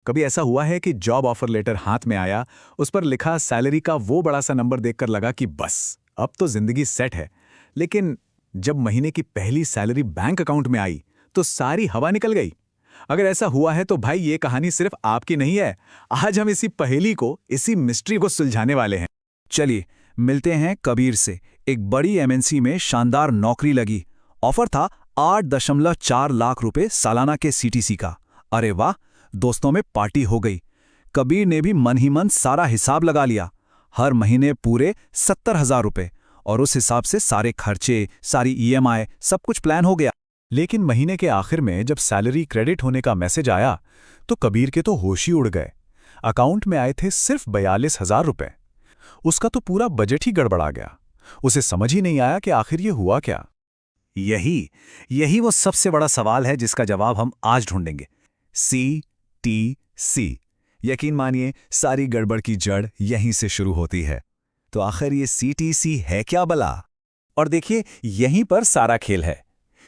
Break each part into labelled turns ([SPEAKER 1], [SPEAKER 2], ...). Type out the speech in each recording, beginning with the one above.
[SPEAKER 1] कभी ऐसा हुआ है कि जॉब ऑफर लेटर हाथ में आया, उस पर लिखा सैलरी का वो बड़ा सा नंबर देखकर लगा कि बस अब तो जिंदगी सेट है, लेकिन जब महीने की पहली सैलरी बैंक अकाउंट में आई तो सारी हवा निकल गई। अगर ऐसा हुआ है तो भाई ये कहानी सिर्फ आपकी नहीं है। आज हम इसी पहेली को, इसी मिस्ट्री को सुलझाने वाले हैं।
[SPEAKER 2] चलिए मिलते हैं कबीर से। एक बड़ी एमएनसी में शानदार नौकरी लगी। ऑफर था 8.4 लाख रुपए सालाना के सीटीसी का। अरे वाह, दोस्तों में पार्टी हो गई। कबीर ने भी मन ही मन सारा हिसाब लगा लिया। हर महीने पूरे 70,000 रुपए, और उस हिसाब से सारे खर्चे, सारी ईएमआई, सब कुछ प्लान हो गया।
[SPEAKER 1] लेकिन महीने के आखिर में जब सैलरी क्रेडिट होने का मैसेज आया तो कबीर के तो होश ही उड़ गए। अकाउंट में आए थे सिर्फ 42,000 रुपए। उसका तो पूरा बजट ही गड़बड़ा गया। उसे समझ ही नहीं आया कि आखिर ये हुआ क्या।
[SPEAKER 2] यही वो सबसे बड़ा सवाल है जिसका जवाब हम आज ढूंढेंगे। सीटीसी। यकीन मानिए, सारी गड़बड़ की जड़ यहीं से शुरू होती है। तो आखिर ये सीटीसी है क्या भला? और देखिए, यहीं पर सारा खेल है।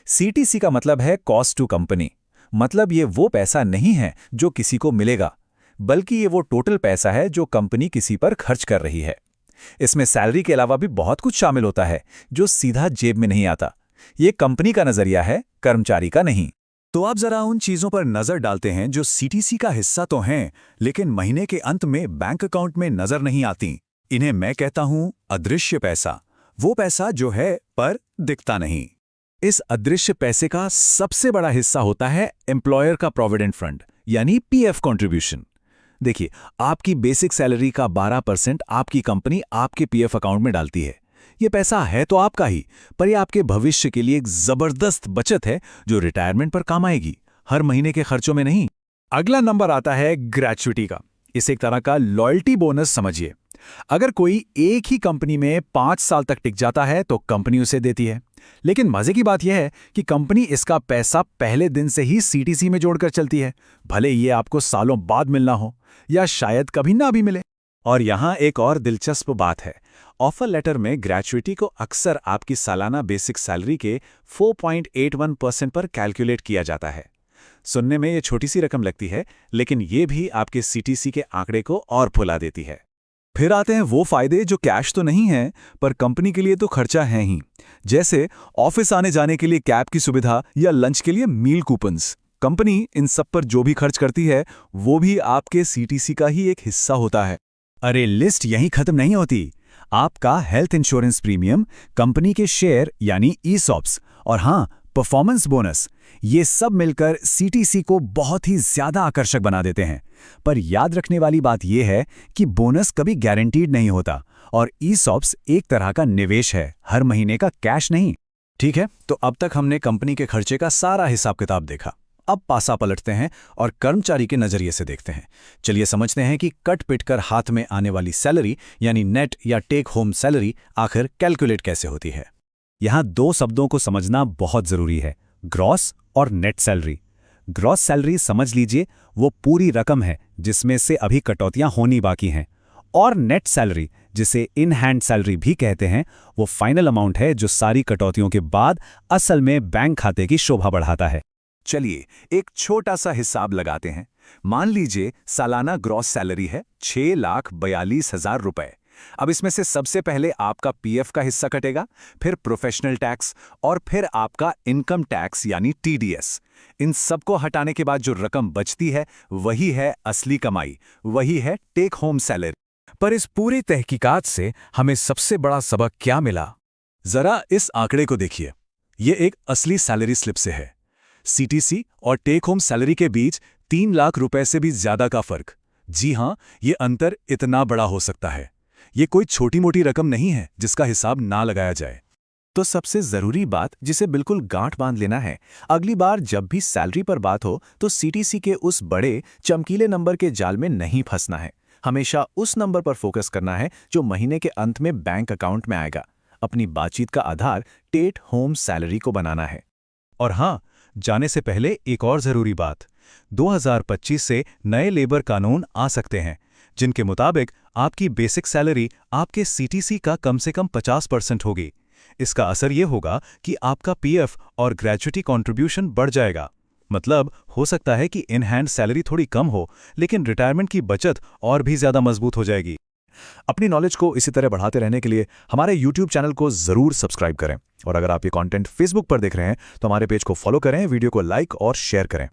[SPEAKER 2] सीटीसी का मतलब है कॉस्ट टू कंपनी। मतलब ये वो पैसा नहीं है जो किसी को मिलेगा, बल्कि ये वो टोटल पैसा है जो कंपनी किसी पर खर्च कर रही है। इसमें सैलरी के अलावा भी बहुत कुछ शामिल होता है जो सीधा जेब में नहीं आता। ये कंपनी का नजरिया है, कर्मचारी का नहीं।
[SPEAKER 1] तो आप जरा उन चीजों पर नजर डालते हैं जो सीटीसी का हिस्सा तो हैं, लेकिन महीने के अंत में बैंक अकाउंट में नजर नहीं आती। इन्हें मैं कहता हूं अदृश्य पैसा। वो पैसा जो है पर दिखता नहीं। इस अदृश्य पैसे का सबसे बड़ा हिस्सा होता है एम्प्लॉयर का प्रोविडेंट फंड, यानी पीएफ कंट्रीब्यूशन। देखिए, आपकी बेसिक सैलरी का 12% आपकी कंपनी आपके पीएफ अकाउंट में डालती है। ये पैसा है तो आपका ही, पर यह आपके भविष्य के लिए एक जबरदस्त बचत है जो रिटायरमेंट पर काम आएगी, हर महीने के खर्चों में नहीं। अगला नंबर आता है ग्रेच्युटी का। इसे एक तरह का लॉयल्टी बोनस समझिए। अगर कोई एक ही कंपनी में 5 साल तक टिक जाता है तो कंपनी उसे देती है। लेकिन मजे की बात यह है कि कंपनी इसका पैसा पहले दिन से ही सीटीसी में जोड़कर चलती है, भले ये आपको सालों बाद मिलना हो या शायद कभी ना भी मिले। और यहां एक और दिलचस्प बात है। ऑफर लेटर में ग्रेच्युटी को अक्सर आपकी सालाना बेसिक सैलरी के 4.81% पर कैलकुलेट किया जाता है। सुनने में ये छोटी सी रकम लगती है, लेकिन ये भी आपके सीटीसी के आंकड़े को और फुला देती है।
[SPEAKER 2] फिर आते हैं वो फायदे जो कैश तो नहीं है, पर कंपनी के लिए तो खर्चा है ही। जैसे ऑफिस आने जाने के लिए कैब की सुविधा या लंच के लिए मील कूपन्स। कंपनी इन सब पर जो भी खर्च करती है वो भी आपके सीटीसी का ही एक हिस्सा होता है। अरे लिस्ट यहीं खत्म नहीं होती। आपका हेल्थ इंश्योरेंस प्रीमियम, कंपनी के शेयर यानी ईसॉप्स, और हाँ, परफॉर्मेंस बोनस, ये सब मिलकर सीटीसी को बहुत ही ज्यादा आकर्षक बना देते हैं। पर याद रखने वाली बात यह है कि बोनस कभी गारंटीड नहीं होता, और ईसॉप्स एक तरह का निवेश है, हर महीने का कैश नहीं। ठीक है, तो अब तक हमने कंपनी के खर्चे का सारा हिसाब किताब देखा। अब पासा पलटते हैं और कर्मचारी के नजरिए से देखते हैं। चलिए समझते हैं कि कट पिट कर हाथ में आने वाली सैलरी यानी नेट या टेक होम सैलरी आखिर कैलकुलेट कैसे होती है। यहां 2 शब्दों को समझना बहुत जरूरी है, ग्रॉस और नेट सैलरी। ग्रॉस सैलरी समझ लीजिए वो पूरी रकम है जिसमें से अभी कटौतियां होनी बाकी हैं, और नेट सैलरी, जिसे इन हैंड सैलरी भी कहते हैं, वो फाइनल अमाउंट है जो सारी कटौतियों के बाद असल में बैंक खाते की शोभा बढ़ाता है। चलिए एक छोटा सा हिसाब लगाते हैं। मान लीजिए सालाना ग्रॉस सैलरी है 6,42,000 रुपए। अब इसमें से सबसे पहले आपका पीएफ का हिस्सा कटेगा, फिर प्रोफेशनल टैक्स, और फिर आपका इनकम टैक्स यानी टीडीएस। इन सबको हटाने के बाद जो रकम बचती है वही है असली कमाई, वही है टेक होम सैलरी।
[SPEAKER 1] पर इस पूरी तहकीकात से हमें सबसे बड़ा सबक क्या मिला? जरा इस आंकड़े को देखिए। ये एक असली सैलरी स्लिप से है। सीटीसी और टेक होम सैलरी के बीच 3 लाख रुपए से भी ज्यादा का फर्क। जी हां, ये अंतर इतना बड़ा हो सकता है। ये कोई छोटी मोटी रकम नहीं है जिसका हिसाब ना लगाया जाए।
[SPEAKER 2] तो सबसे जरूरी बात जिसे बिल्कुल गांठ बांध लेना है, अगली बार जब भी सैलरी पर बात हो तो सीटीसी के उस बड़े चमकीले नंबर के जाल में नहीं फंसना है। हमेशा उस नंबर पर फोकस करना है जो महीने के अंत में बैंक अकाउंट में आएगा। अपनी बातचीत का आधार टेक होम सैलरी को बनाना है।
[SPEAKER 1] और हां, जाने से पहले एक और जरूरी बात। 2025 से नए लेबर कानून आ सकते हैं जिनके मुताबिक आपकी बेसिक सैलरी आपके सीटीसी का कम से कम 50% होगी। इसका असर यह होगा कि आपका पीएफ और ग्रेच्युटी कंट्रीब्यूशन बढ़ जाएगा। मतलब हो सकता है कि इन हैंड सैलरी थोड़ी कम हो, लेकिन रिटायरमेंट की बचत और भी ज़्यादा मजबूत हो जाएगी। अपनी नॉलेज को इसी तरह बढ़ाते रहने के लिए हमारे YouTube चैनल को ज़रूर सब्सक्राइब करें, और अगर आप ये कंटेंट Facebook पर देख रहे हैं तो हमारे पेज को फॉलो करें, वीडियो को लाइक और शेयर करें।